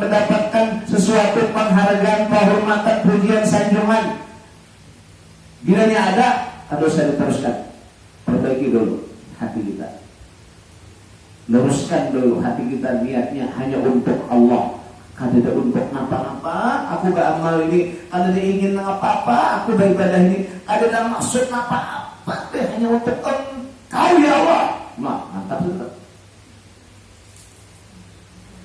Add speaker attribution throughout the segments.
Speaker 1: mendapatkan sesuatu penghargaan, penghormatan, pujian, sanjungan. Bilanya ada, harus saya teruskan. Perbaiki dulu hati kita. Luruskan dulu hati kita, niatnya hanya untuk Allah. Kada untuk apa-apa, aku gak amal ini. Kada ingin apa-apa, aku beribadah ini. Kada ada maksud apa-apa, hanya untuk Engkau ya Allah. Nah, mantap juga.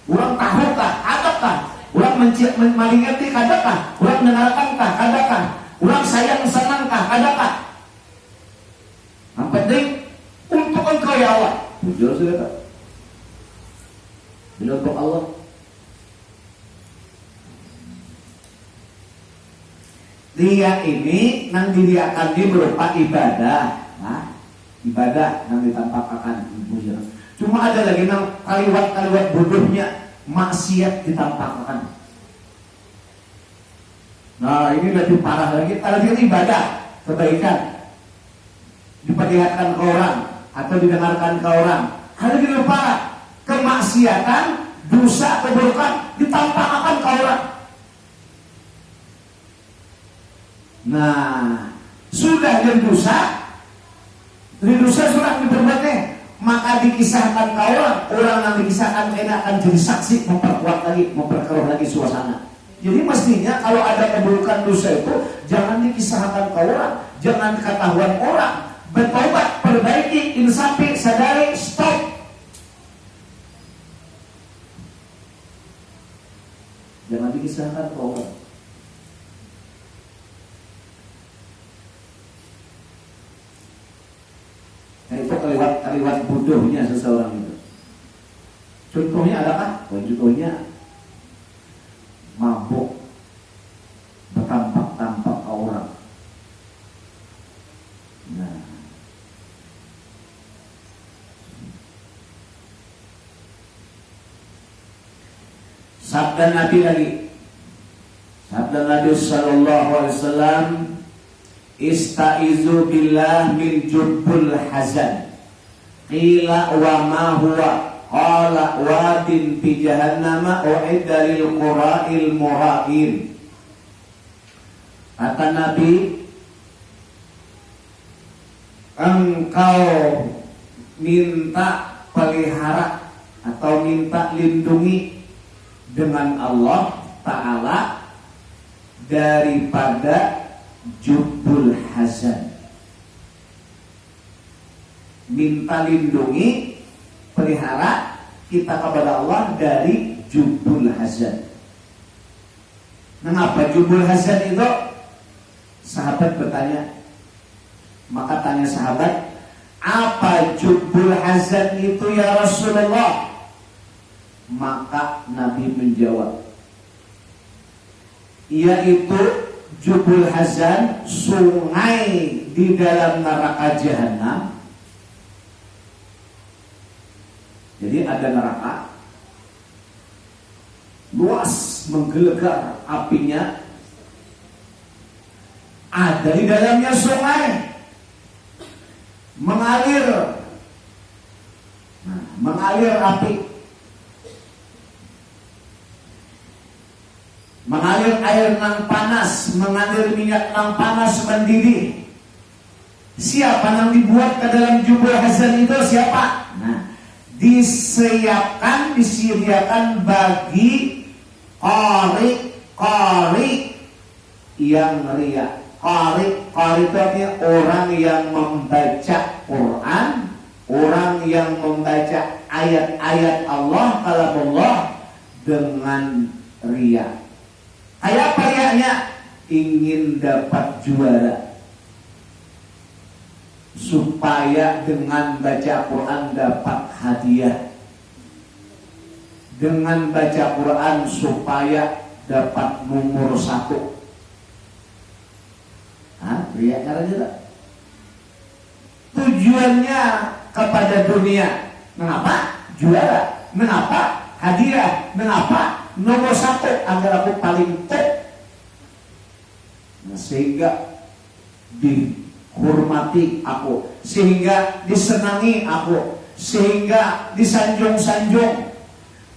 Speaker 1: Orang tahukah, adakah? Orang mengerti, adakah? Orang mendengarkankah, adakah? Orang sayang, senangkah, adakah? Yang penting untuk Engkau ya Allah. Jujur sudah tak? Bila untuk Allah. Dia ini nang diriakan dia berupa ibadah. Nah, ibadah nang ditampakkan. Cuma ada lagi nang kaliwat bodohnya maksiat ditampakkan. Nah, ini lebih parah lagi. Kalau dia ibadah, kebaikan diperlihatkan ke orang atau didengarkan ke orang. Ada lebih parah, kemaksiatan, dosa, keburukan ditampakkan ke orang. Nah, sudah jadi dosa sudah diperbuatnya, maka dikisahkan ke orang yang dikisahkan enak akan jadi saksi, memperkuat lagi, memperkeruh lagi suasana. Jadi mestinya kalau ada keburukan dosa itu jangan dikisahkan ke orang, jangan ketahuan orang. Bertobat, perbaiki, insafi, sadari, stop. Jangan dikisahkan ke orang. Nah, itu kaliwat bodohnya seseorang itu. Contohnya adakah? Contohnya mabuk, bertampak-tampak ke orang. Nah, sabda Nabi lagi. Sabda Nabi sallallahu alaihi wasallam, istaizu billah min jubbul hazan. Qila wa ma huwa? Qala wadin fi jahannama u'idda lil qura'il mura'in. Kata Nabi, engkau minta pelihara atau minta lindungi dengan Allah Ta'ala daripada jubbul hazan. Minta lindungi, pelihara kita kepada Allah dari jubbul hazan. Mengapa jubbul hazan itu? Sahabat bertanya. Maka tanya sahabat, apa jubbul hazan itu ya Rasulullah? Maka Nabi menjawab, yaitu jubbul hazan, sungai di dalam neraka jahanam. Jadi ada neraka luas, menggelegar apinya, ada di dalamnya sungai mengalir api, mengalir air nang panas, mengalir minyak nang panas mendidih. Siapa yang dibuat ke dalam jubbul hazan itu? Siapa? Nah, disediakan bagi qari yang ria. Qari itu artinya orang yang membaca Quran, orang yang membaca ayat-ayat Allah, kalamullah dengan ria. Kayak apa riaknya? Ingin dapat juara, supaya dengan baca Quran dapat hadiah, dengan baca Quran supaya dapat nomor 1. Riak caranya tak? Tujuannya kepada dunia. Mengapa? Juara. Mengapa? Hadiah. Mengapa? Nomor 1, agar aku paling top. Nah, sehingga dihormati aku, sehingga disenangi aku, sehingga disanjung-sanjung.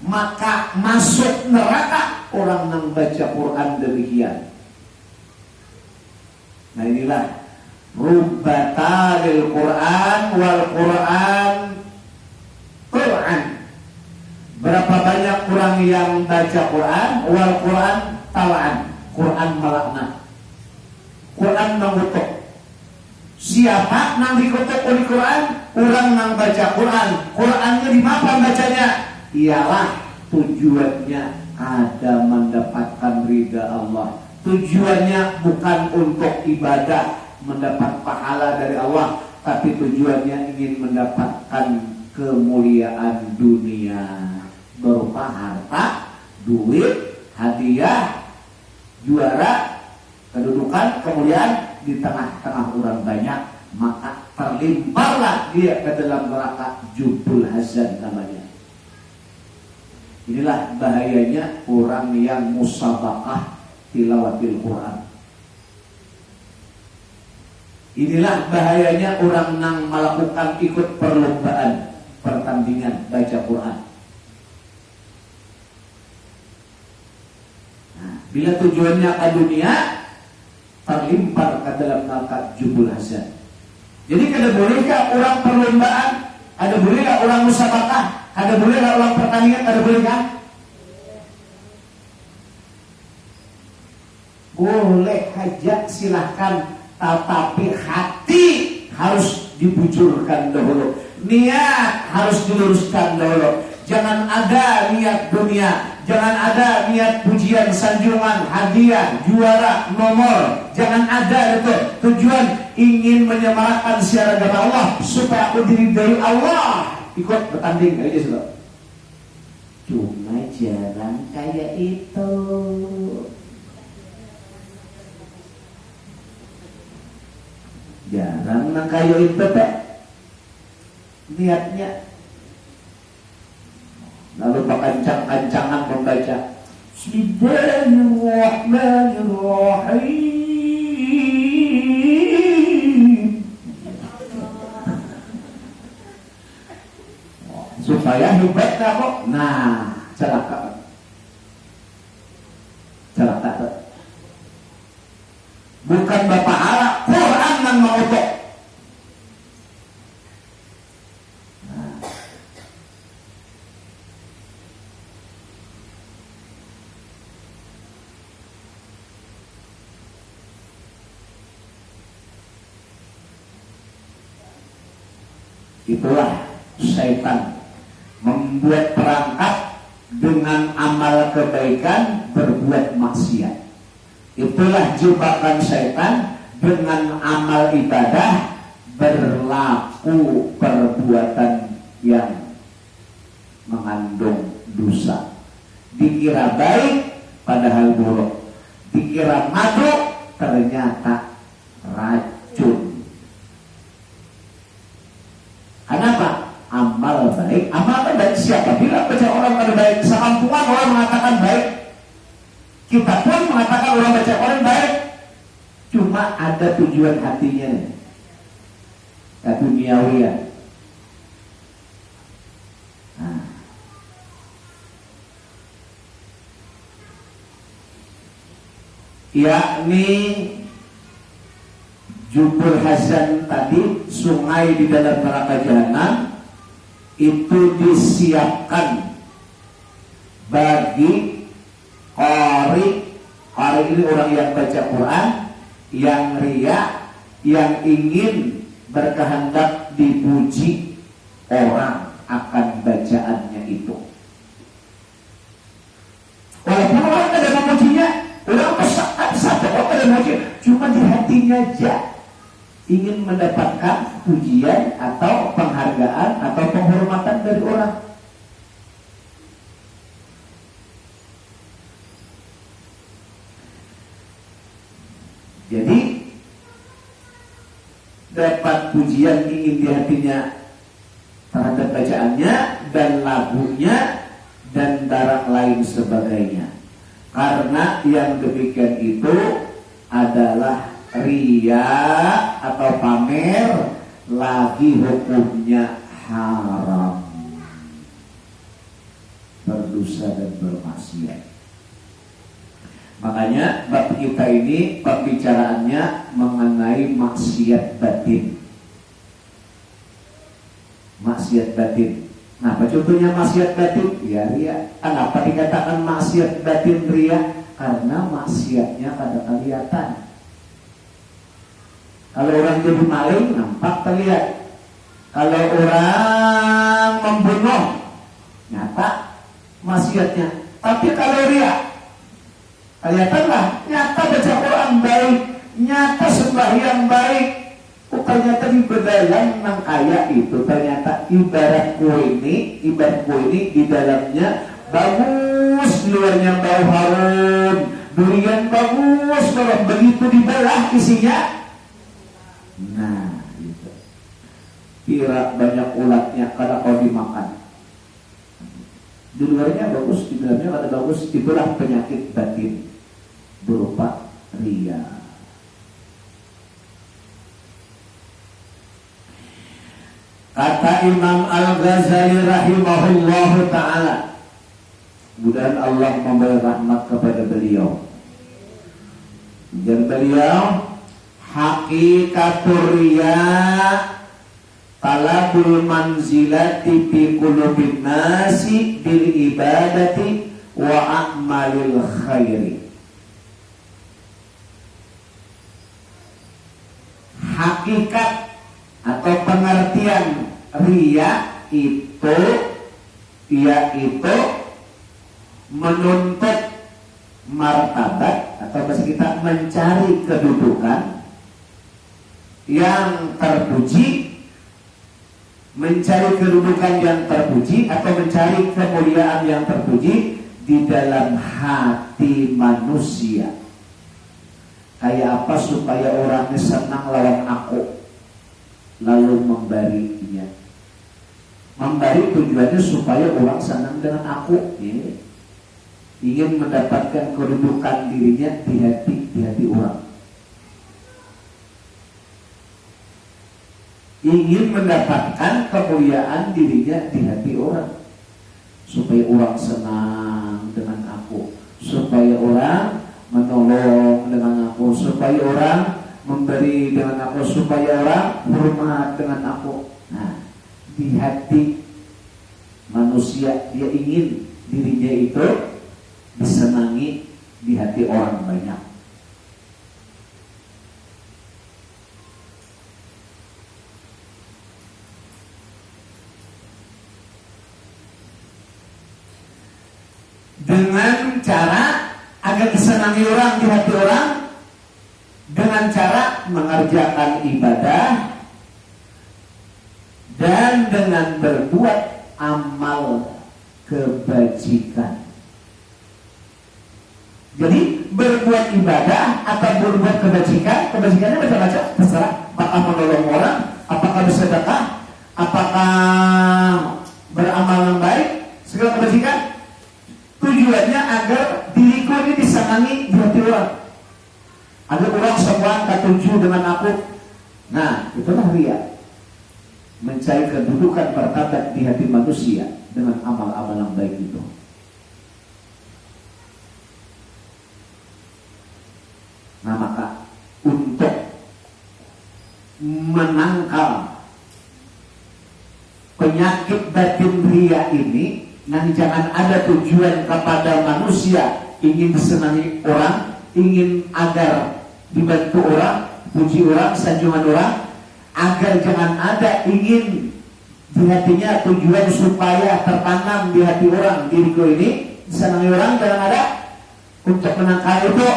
Speaker 1: Maka masuk neraka orang yang baca Quran demikian. Nah inilah rubbatalil Quran wal Quran Quran. Berapa banyak orang yang baca Quran wal Quran talaan. Quran melaknat, Quran mengutuk. Siapa nang dikutuk oleh Quran? Orang nang baca Quran. Qurannya di mana bacanya? Ialah tujuannya ada mendapatkan ridha Allah. Tujuannya bukan untuk ibadah, mendapat pahala dari Allah, tapi tujuannya ingin mendapatkan kemuliaan dunia berupa harta, duit, hadiah, juara, kedudukan, kemuliaan di tengah-tengah orang banyak, maka terlimparlah dia ke dalam neraka jubul hazan namanya. Inilah bahayanya orang yang musabaqah tilawatil Quran. Inilah bahayanya orang yang melakukan ikut perlombaan, pertandingan baca Quran. Nah, bila tujuannya ke dunia, terlimpar ke dalam neraka jubul hazan. Jadi kada bolehkah orang perlombaan? Ada bolehkah orang musabaqah? Ada bolehkah orang pertandingan? Ada bolehkah? Boleh aja, silahkan, tetapi hati harus dibujurkan dahulu, niat harus diluruskan dahulu. Jangan ada niat dunia, jangan ada niat pujian, sanjungan, hadiah, juara, nomor. Jangan ada itu. Tujuan ingin menyemarakan siar agama Allah supaya aku diridai Allah. Ikut bertanding aja sudah. Cuma jarang kayak itu. Jarang nang kayak itu teh. Niatnya lalu kencang-kencangan membaca Bismillahirrahmanirrahim supaya hebat kok. Nah, celaka bukan bapak harap Quran yang mengutuk. Itulah syaitan membuat perangkap dengan amal kebaikan berbuat maksiat. Itulah jebakan syaitan dengan amal ibadah berlaku perbuatan yang mengandung dosa. Dikira baik padahal buruk, dikira madu ternyata racun. Kenapa? Amal baik siapa bilang baca orang pada baik? Sekampungan orang mengatakan baik. Kita pun mengatakan orang baca orang baik. Cuma ada tujuan hatinya, duniawian. Nah. Yakni jubul hazan tadi, sungai di dalam neraka jahanam itu disiapkan bagi qari ini orang yang baca Quran, yang riya, yang ingin berkehendak dipuji orang akan bacaannya itu. Walaupun orang tidak memujinya, orang satu orang tidak memuji, cuma di hatinya aja ingin mendapatkan pujian atau penghargaan atau penghormatan dari orang. Jadi dapat pujian ingin di hatinya terhadap bacaannya dan lagunya dan barang lain sebagainya. Karena yang demikian itu adalah riya atau pamer, lagi hukumnya haram, berdosa dan bermaksiat. Makanya bab kita ini pembicaraannya mengenai maksiat batin. Maksiat batin. Nah, apa contohnya maksiat batin? Ya ria. Kenapa dikatakan maksiat batin ria? Karena maksiatnya kada kelihatan. Kalau orang jadi maling nampak terlihat. Kalau orang membunuh nyata maksiatnya. Tapi kalau ria kelihatanlah nyata baca Quran baik, nyata sembahyang baik. Ternyata di bedalam nang kaya itu ternyata ibarat kue ini di dalamnya bagus, luarnya bau harum, durian bagus, kalau begitu dibelah isinya. Nah, gitu. Kira banyak ulatnya kalau kau dimakan. Di luarnya bagus, di dalamnya kada bagus. Itulah penyakit batin berupa ria. Kata Imam Al-Ghazali rahimahullahu ta'ala, mudah-mudahan Allah memberi rahmat kepada beliau. Dan beliau hakikatur riya talabul manzilati fi qulubin nasi bil ibadati wa a'malil khairi. Hakikat atau pengertian riya itu yaitu menuntut martabat atau bahasa kita mencari kedudukan yang terpuji, mencari kedudukan yang terpuji atau mencari kemuliaan yang terpuji di dalam hati manusia. Kayak apa supaya orangnya senang lawan aku, lalu memberinya. Memberi tujuannya supaya orang senang dengan aku, ya. Ingin mendapatkan kedudukan dirinya di hati orang. Ingin mendapatkan kemuliaan dirinya di hati orang, supaya orang senang dengan aku, supaya orang menolong dengan aku, supaya orang memberi dengan aku, supaya orang hormat dengan aku. Nah, di hati manusia dia ingin dirinya itu disenangi di hati orang banyak. Dengan cara agar disenangi orang di hati orang, dengan cara mengerjakan ibadah dan dengan berbuat amal kebajikan. Jadi berbuat ibadah atau berbuat kebajikan, kebajikannya macam-macam, terserah. Apakah menolong orang, apakah bersedekah, apakah beramal yang baik, segala kebajikan. Tujuannya agar diriku ini disenangi di hati orang, agar orang semua ketuju dengan aku. Nah, itulah riya. Mencari kedudukan martabat di hati manusia dengan amal-amal yang baik itu. Nah, maka untuk menangkal penyakit batin riya ini, nah jangan ada tujuan kepada manusia ingin disenangi orang, ingin agar dibantu orang, puji orang, sanjungan orang, agar jangan ada ingin di hatinya tujuan supaya tertanam di hati orang, diriku ini disenangi orang. Jangan ada. Untuk menangkal itu,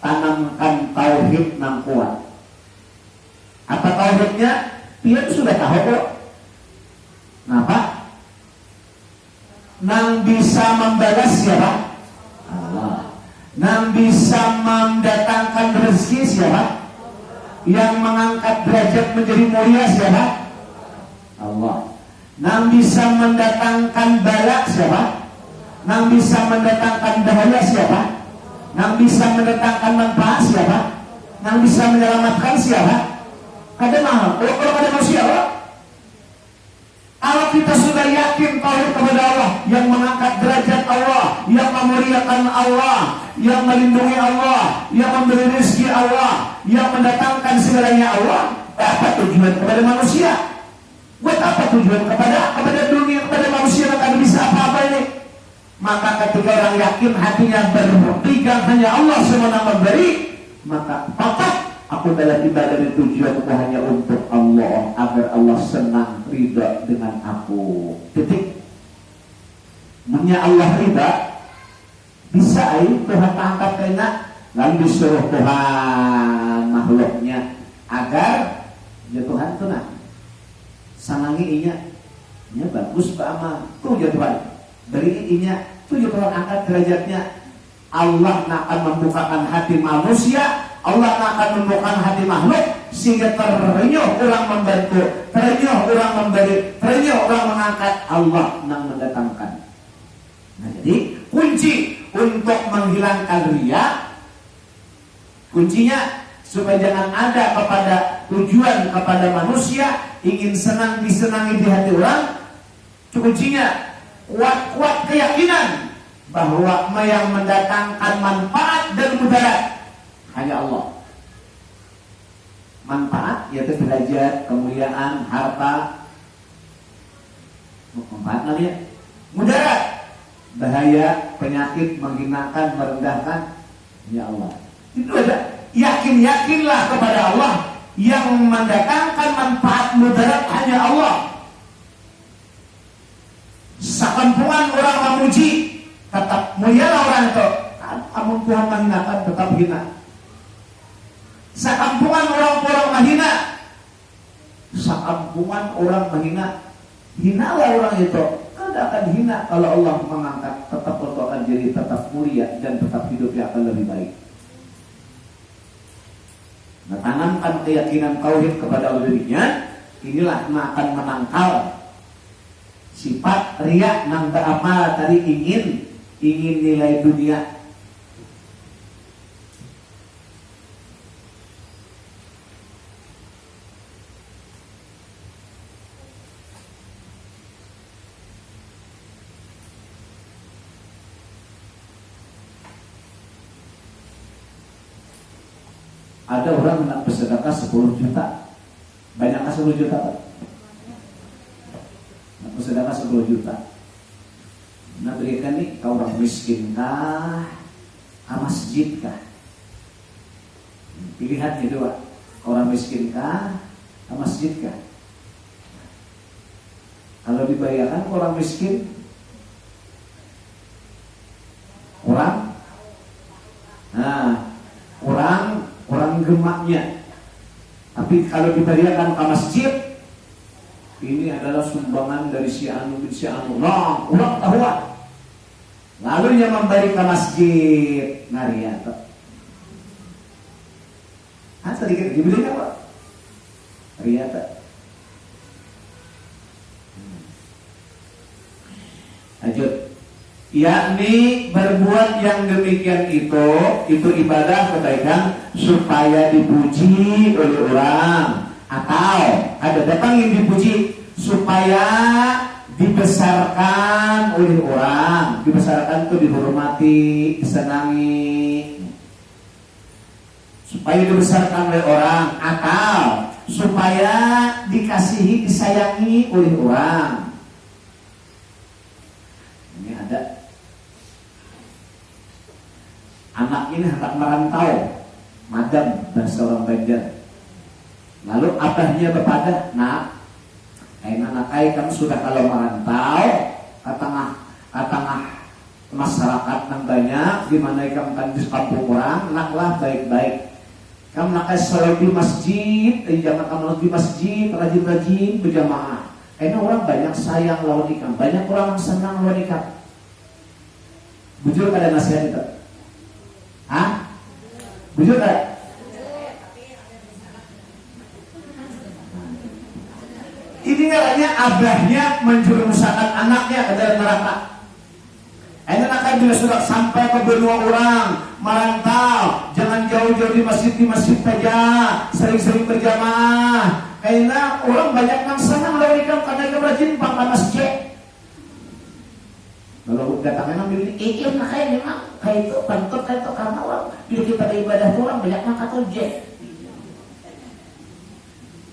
Speaker 1: tanamkan tauhid yang kuat. Apa tauhidnya? Dia sudah tahu kok. Kenapa? Nang bisa membalas siapa? Allah. Nang bisa mendatangkan rezeki siapa? Yang mengangkat derajat menjadi mulia siapa? Allah. Nang bisa mendatangkan bala siapa? Nang bisa mendatangkan bahaya siapa? Nang bisa mendatangkan manfaat siapa? Nang bisa menyelamatkan siapa? Kada mahal. Kalau ada manusia, Kalau kita sudah yakin tauhid kepada Allah, yang mengangkat derajat Allah, yang memuliakan Allah, yang melindungi Allah, yang memberi rezeki Allah, yang mendatangkan segalanya Allah, apa tujuan kepada manusia? Buat apa tujuan kepada dunia, kepada manusia yang akan bisa apa-apa ini? Maka ketika orang yakin hatinya berpegang hanya Allah semata memberi, maka aku dalam ibadah dan tujuanku hanya untuk Allah, agar Allah senang, ridha dengan aku. Titik. Punya Allah ridha, bisa Tuhan angkat kena, lalu disuruh Tuhan makhluknya agar ya Tuhan tenang, sanangi inya, ya bagus Pak Ama, tuh ya Tuhan, beri inya, tuh ya Tuhan angkat derajatnya. Allah akan membukakan hati manusia, Allah akan membukakan hati makhluk, sehingga terenyuh orang membantu, terenyuh orang memberi, terenyuh orang mengangkat, Allah yang mendatangkan. Nah, jadi kunci untuk menghilangkan riya, kuncinya supaya jangan ada kepada tujuan kepada manusia ingin senang disenangi di hati orang. Kuncinya kuat keyakinan bahwa yang mendatangkan manfaat dan mudarat hanya Allah. Manfaat yaitu derajat, kemuliaan, harta, manfaat namanya. Mudarat, bahaya, penyakit, menghinakan, merendahkan, ya Allah. Itu ada. Yakinlah kepada Allah, yang mendatangkan manfaat mudarat hanya Allah. Sakampungan orang memuji, tetap mulialah orang itu. Amun Tuhan menghinakan, tetap hina. Sakampungan orang menghina, sakampungan orang menghina, hinalah orang itu. Tidak akan hina kalau Allah mengangkat, tetap akan jadi tetap mulia dan tetap hidupnya akan lebih baik. Nah, tanamkan keyakinan tauhid kepada Allah dirinya, inilah yang akan menangkal sifat riya nang apa tadi ingin nilai dunia. Ada orang hendak bersedekah 10 juta. Banyakkah 10 juta? Hendak bersedekah 10 juta. Nah, berikan nih ke orang miskin kah? Ke masjid kah? Pilihannya dua. Orang miskin kah? Ke masjid kah? Kalau dibayarkan ke orang miskin, orang gemaknya. Tapi kalau dibayarkan ke masjid, ini adalah sumbangan dari si anu. Nah, ulang tahuan. Lalu yang memberi ke masjid ngariat. Sedikit dibeli apa? Riata. Lanjut. Yakni berbuat yang demikian itu ibadah kebaikan supaya dipuji oleh orang, atau ada datang yang dipuji supaya dibesarkan oleh orang. Dibesarkan itu dihormati, disenangi, supaya dibesarkan oleh orang, atau supaya dikasihi, disayangi oleh orang. Ini ada anak ini hendak merantau, madam dan seorang Banjar. Lalu abahnya berpada, nak, anak kamu sudah kalau merantau ke tengah masyarakat yang banyak, di mana kamu kan di kampung orang, naklah baik-baik. Kamu nak sholat di masjid, jangan kamu di masjid, rajin-rajin berjamaah. Karena orang banyak sayang lawan ikan, banyak orang yang senang lawan ikan. Bujur ada nasihat itu? Hah? Bujur ada? Ini katanya abahnya menjerumuskan anaknya ke dalam neraka. Ini akan juga sudah sampai ke benua orang, merantau, jangan jangan jauh-jauh di masjid saja, sering-sering berjamaah. Karena orang banyak yang senang larikan karena rajin pangkat masjid. Kalau datangnya ambil iya makanya memang kayak itu pantut kayak itu karena orang bila kita ibadah itu orang banyak yang kata je.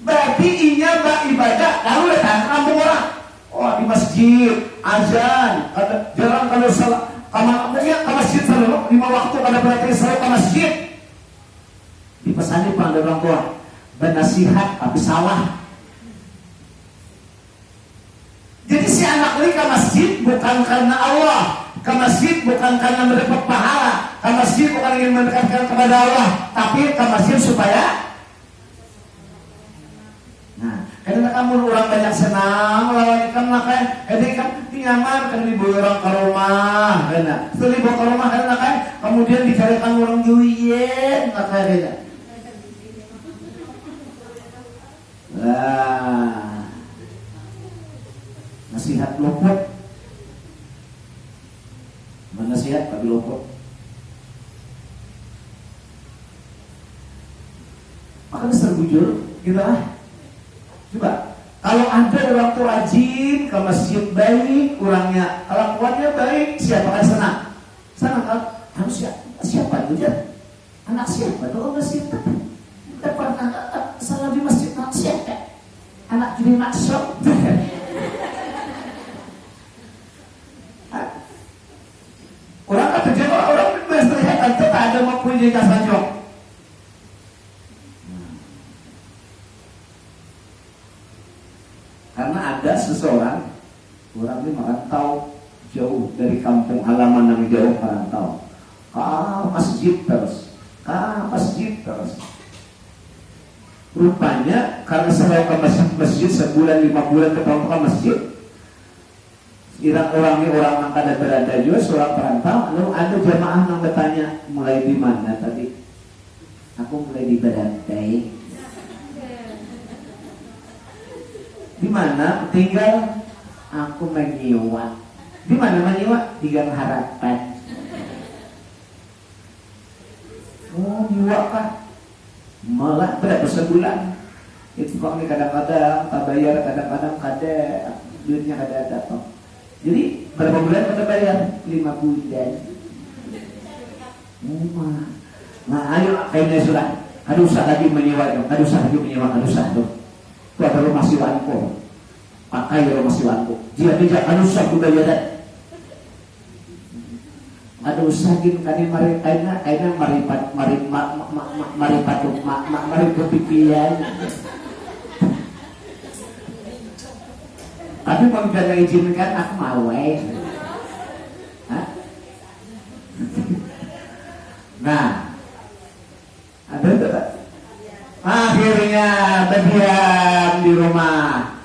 Speaker 1: Berarti inya ibadah lalu datang kampung orang. Oh di masjid azan, jarang kalau salah kamarnya ke masjid selalu 5 waktu kada berarti selalu ke masjid. Dipesani pada orang tua bernasihat tapi salah. Jadi si anak ini ke masjid bukan karena Allah, ke masjid bukan karena mendapat pahala, ke masjid bukan ingin mendekatkan kepada Allah, tapi ke masjid supaya. Nah, karena kamu orang banyak senang lawan ikan makan, kan nyaman kan dibawa orang ke rumah, karena setelah dibawa ke rumah karena kan kemudian dicarikan orang juyen, makanya. Nah, nasihat luput, nasihat tapi luput. Makanya terbujur, gitu lah. Coba, kalau ada orang tua rajin ke masjid baik, orangnya kelakuannya baik, siapa kan senang? Senang kan? Harus siapa itu ya? Anak siapa? Itu masjid kita pernah salah di masjid anak siapa? Anak jadi maksud. Orang kata dia orang bersehat tetap ada mempunyai jasa jok. Karena ada seseorang orang ini merantau jauh dari kampung halaman yang jauh merantau. Masjid terus. Masjid terus. Rupanya karena selalu ke masjid sebulan 5 bulan ketemu ke masjid. Orang ini orang yang kada berada juga seorang perantau. Lalu ada jamaah yang bertanya mulai di mana tadi? Aku mulai di Berantai. Di mana tinggal? Aku menyewa. Di mana menyewa? Di Gang Harapan. Oh, nyewa kah? Malah berapa sebulan? Itu kok ini kadang-kadang tak bayar, kadang-kadang kada duitnya kada datang. Jadi berapa bulan kita bayar? 5 bulan. Nah, ayo kayaknya sudah. Ada usah lagi menyewa dong. Ada usah lagi menyewa. Ada usah dong. Itu ada rumah siwanku. Pakai rumah siwanku. Dia tidak ada usah juga ya dan. Ada usah gini kani mari kayaknya mari kepikiran. Tapi kalau jangan izinkan aku mau Nah, ada tak? Akhirnya berdiam di rumah.